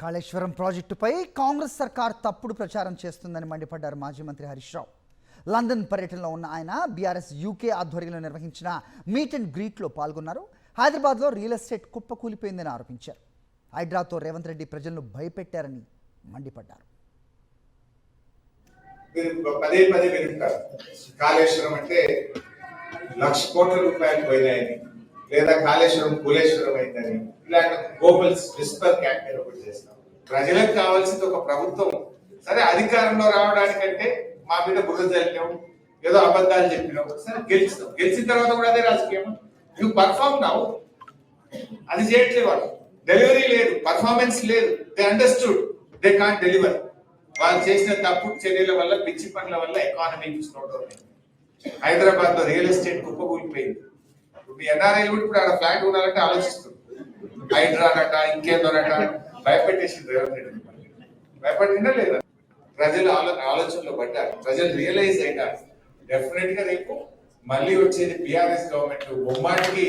కాళేశ్వరం ప్రాజెక్టుపై కాంగ్రెస్ సర్కార్ తప్పుడు ప్రచారం చేస్తుందని మండిపడ్డారు మాజీ మంత్రి హరీష్ రావు. లండన్ పర్యటనలో ఉన్న ఆయన బీఆర్ఎస్ యూకే ఆధ్వర్యంలో నిర్వహించిన మీట్ అండ్ గ్రీట్లో పాల్గొన్నారు. హైదరాబాద్లో రియల్ ఎస్టేట్ కుప్పకూలిపోయిందని ఆరోపించారు. హైడ్రాతో రేవంత్ రెడ్డి ప్రజలను భయపెట్టారని మండిపడ్డారు. పదే పదే వింటారు కాళేశ్వరం అంటే 1,00,000 కోట్ల రూపాయలు పోయినాయని, లేదా కాళేశ్వరం కూలేశ్వరం అయిందని, ఇలాంటి గ్లోబల్ విస్పర్ క్యాంపెయిన్ ఒకటి చేస్తాం. ప్రజలకు కావాల్సింది ఒక ప్రభుత్వం. సరే, అధికారంలో రావడానికంటే మా మీద బుర్ర జల్లినాం, ఏదో అబద్ధాలు చెప్పినాం, సరే గెలిచినాం. గెలిచిన తర్వాత కూడా అదే రాజకీయం. నువ్వు పర్ఫార్మ్ నావు, అది చేయట్లేదు. వాళ్ళు డెలివరీ లేదు, పర్ఫార్మెన్స్ లేదు. They understood they can't deliver. వాళ్ళు చేసిన తప్పుడు చర్యల వల్ల, పిచ్చి పనుల వల్ల ఎకానమీ స్లో డౌన్ అయింది. హైదరాబాద్ లో రియల్ ఎస్టేట్ కుప్పకూలిపోయింది. ఇప్పుడు ఎన్ఆర్ఐలు కూడా ఇప్పుడు ఆడ ఫ్లాట్ కొనాలంటే ఆలోచిస్తుంది. హైడ్రానట, ఇంకేందోనట భయపెట్టేసింది రేవంత్ రెడ్డి. భయపడిందా లేదా? ప్రజలు ఆలోచనలో పడ్డారు, ప్రజలు రియలైజ్ అయినారు. డెఫినెట్ గా రేపు మళ్ళీ వచ్చేది బీఆర్ఎస్ గవర్నమెంట్. బొమ్మాటికి